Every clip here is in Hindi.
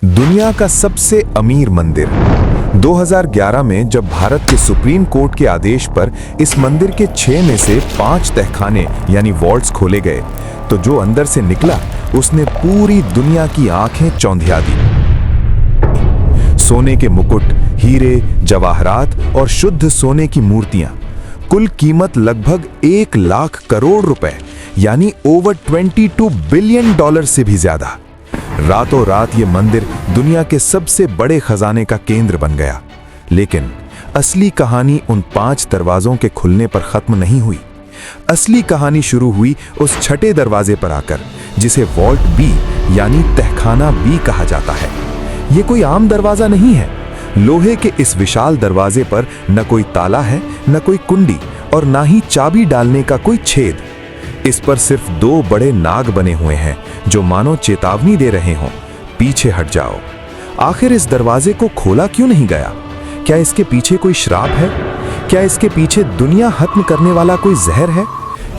दुनिया का सबसे अमीर मंदिर। 2011 में जब भारत के सुप्रीम कोर्ट के आदेश पर इस मंदिर के 6 में से 5 तहखाने यानी वॉल्ट्स खोले गए, तो जो अंदर से निकला उसने पूरी दुनिया की आंखें चौंधिया दी। सोने के मुकुट, हीरे, जवाहरात और शुद्ध सोने की मूर्तियां, कुल कीमत लगभग 1 लाख करोड़ रुपए यानी ओवर $22 बिलियन से भी ज्यादा। रातों रात ये मंदिर दुनिया के सबसे बड़े खजाने का केंद्र बन गया। लेकिन असली कहानी उन 5 दरवाजों के खुलने पर खत्म नहीं हुई। असली कहानी शुरू हुई उस छठे दरवाजे पर आकर, जिसे वॉल्ट बी यानी तहखाना बी कहा जाता है। ये कोई आम दरवाजा नहीं है। लोहे के इस विशाल दरवाजे पर न कोई ताला है, न कोई कुंडी और ना ही चाबी डालने का कोई छेद। इस पर सिर्फ 2 बड़े नाग बने हुए हैं जो मानो चेतावनी दे रहे हों, पीछे हट जाओ। आखिर इस दरवाजे को खोला क्यों नहीं गया? क्या इसके पीछे कोई श्राप है? क्या इसके पीछे दुनिया खत्म करने वाला कोई जहर है?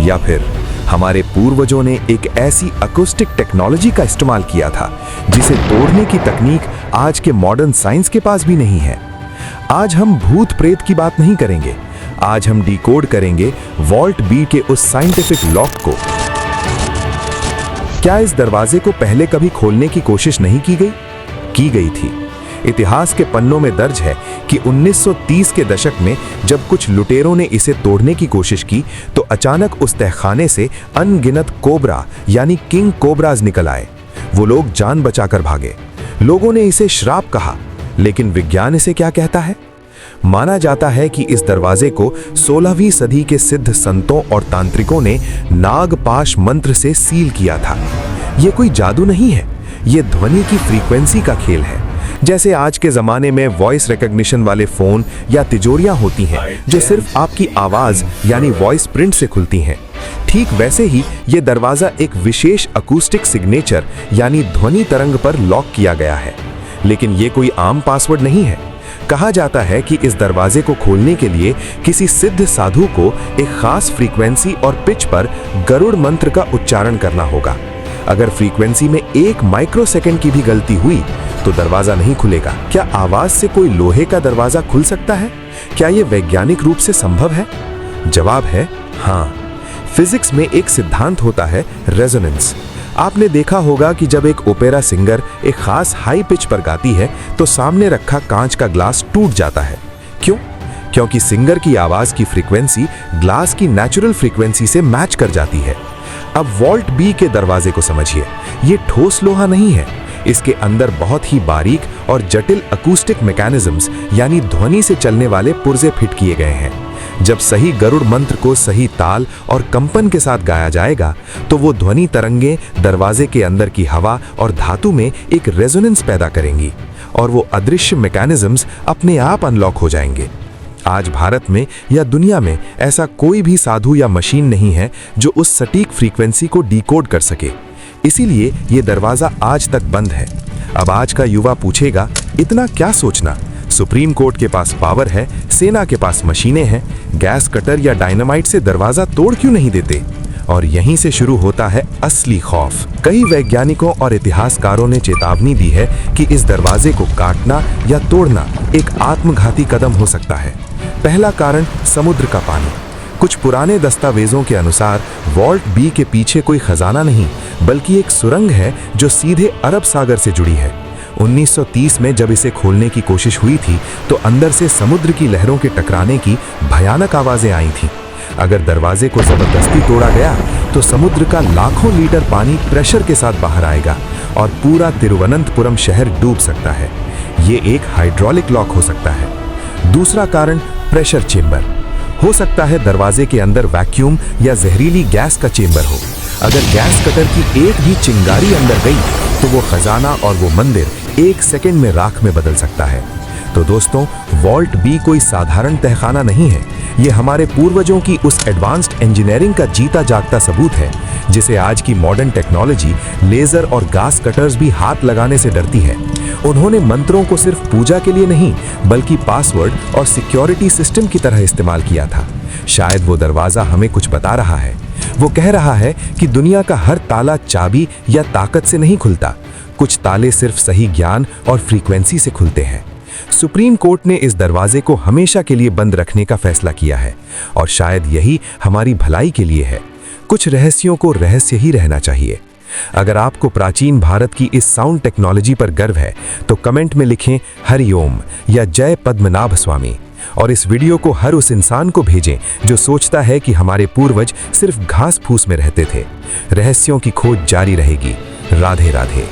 या फिर हमारे पूर्वजों ने एक ऐसी अकॉस्टिक टेक्नोलॉजी का इस्तेमाल किया था जिसे तोड़ने की तकनीक आज के मॉडर्न साइंस के पास भी नहीं है। आज हम भूत प्रेत की बात नहीं करेंगे। आज हम डिकोड करेंगे वॉल्ट बी के उस साइंटिफिक लॉक को। क्या इस दरवाजे को पहले कभी खोलने की कोशिश नहीं की गई? की गई थी। इतिहास के पन्नों में दर्ज है कि 1930 के दशक में जब कुछ लुटेरों ने इसे तोड़ने की कोशिश की, तो अचानक उस तहखाने से अनगिनत कोबरा यानी किंग कोबराज निकल आए। वो लोग जान बचाकर भागे। लोगों ने इसे श्राप कहा, लेकिन विज्ञान इसे क्या कहता है? माना जाता है कि इस दरवाजे को 16वीं सदी के सिद्ध संतों और तांत्रिकों ने नागपाश मंत्र से सील किया था। यह कोई जादू नहीं है, यह ध्वनि की फ्रीक्वेंसी का खेल है। जैसे आज के जमाने में वॉइस रिकॉग्निशन वाले फोन या तिजोरियां होती हैं जो सिर्फ आपकी आवाज यानी वॉइस प्रिंट से खुलती हैं, ठीक वैसे ही यह दरवाजा एक विशेष अकूस्टिक सिग्नेचर यानी ध्वनि तरंग पर लॉक किया गया है। लेकिन यह कोई आम पासवर्ड नहीं है। कहा जाता है कि इस दरवाजे को खोलने के लिए किसी सिद्ध साधु को एक खास फ्रीक्वेंसी और पिच पर गरुड़ मंत्र का उच्चारण करना होगा। अगर फ्रीक्वेंसी में 1 माइक्रोसेकंड की भी गलती हुई तो दरवाजा नहीं खुलेगा। क्या आवाज से कोई लोहे का दरवाजा खुल सकता है? क्या यह वैज्ञानिक रूप से संभव है? जवाब है हाँ। फिजिक्स में एक सिद्धांत होता है रेजोनेंस। आपने देखा होगा कि जब एक ओपेरा सिंगर एक खास हाई पिच पर गाती है तो सामने रखा कांच का ग्लास टूट जाता है। क्यों? क्योंकि सिंगर की आवाज की फ्रीक्वेंसी ग्लास की नेचुरल फ्रीक्वेंसी से मैच कर जाती है। अब वॉल्ट बी के दरवाजे को समझिए। ये ठोस लोहा नहीं है। इसके अंदर बहुत ही बारीक और जटिल अकूस्टिक मैकेनिज्म्स यानी ध्वनि से चलने वाले पुर्जे फिट किए गए हैं। जब सही गरुड़ मंत्र को सही ताल और कंपन के साथ गाया जाएगा तो वो ध्वनि तरंगे दरवाजे के अंदर की हवा और धातु में एक रेजोनेंस पैदा करेंगी और वो अदृश्य मैकेनिज्म्स अपने आप अनलॉक हो जाएंगे। आज भारत में या दुनिया में ऐसा कोई भी साधु या मशीन नहीं है जो उस सटीक फ्रीक्वेंसी को डिकोड कर सके। इसीलिए ये दरवाजा आज तक बंद है। अब आज का युवा पूछेगा, इतना क्या सोचना? सुप्रीम कोर्ट के पास पावर है, सेना के पास मशीनें हैं, गैस कटर या डायनामाइट से दरवाजा तोड़ क्यों नहीं देते? और यहीं से शुरू होता है असली खौफ। कई वैज्ञानिकों और इतिहासकारों ने चेतावनी दी है कि इस दरवाजे को काटना या तोड़ना एक आत्मघाती कदम हो सकता है। पहला कारण समुद्र का पानी। कुछ पुराने दस्तावेजों के अनुसार वॉल्ट बी के पीछे कोई खजाना नहीं बल्कि एक सुरंग है जो सीधे अरब सागर से जुड़ी है। 1930 में जब इसे खोलने की कोशिश हुई थी तो अंदर से समुद्र की लहरों के टकराने की भयानक आवाजें आई थीं। अगर दरवाजे को जबरदस्ती तोड़ा गया तो समुद्र का लाखों लीटर पानी प्रेशर के साथ बाहर आएगा और पूरा तिरुवनंतपुरम शहर डूब सकता है। ये एक हाइड्रोलिक लॉक हो सकता है। दूसरा कारण प्रेशर चेंबर। हो सकता है दरवाजे के अंदर वैक्यूम या जहरीली गैस का चेंबर हो। अगर गैस कटर की एक भी चिंगारी अंदर गई तो वो खजाना और वो मंदिर 1 सेकंड में राख में बदल सकता है। तो दोस्तों, वॉल्ट बी कोई साधारण तहखाना नहीं है। ये हमारे पूर्वजों की उस एडवांस्ड इंजीनियरिंग का जीता जागता सबूत है जिसे आज की मॉडर्न टेक्नोलॉजी, लेजर और गैस कटर्स भी हाथ लगाने से डरती है। उन्होंने मंत्रों को सिर्फ पूजा के लिए नहीं बल्कि पासवर्ड और सिक्योरिटी सिस्टम की तरह इस्तेमाल किया था। शायद वो दरवाजा हमें कुछ बता रहा है। वो कह रहा है कि दुनिया का हर ताला चाबी या ताकत से नहीं खुलता, कुछ ताले सिर्फ सही ज्ञान और फ्रीक्वेंसी से खुलते हैं। सुप्रीम कोर्ट ने इस दरवाजे को हमेशा के लिए बंद रखने का फैसला किया है और शायद यही हमारी भलाई के लिए है। कुछ रहस्यों को रहस्य ही रहना चाहिए। अगर आपको प्राचीन भारत की इस साउंड टेक्नोलॉजी पर गर्व है तो कमेंट में लिखें हरिओम या जय पद्मनाभ स्वामी, और इस वीडियो को हर उस इंसान को भेजें जो सोचता है कि हमारे पूर्वज सिर्फ घास फूस में रहते थे। रहस्यों की खोज जारी रहेगी। राधे राधे।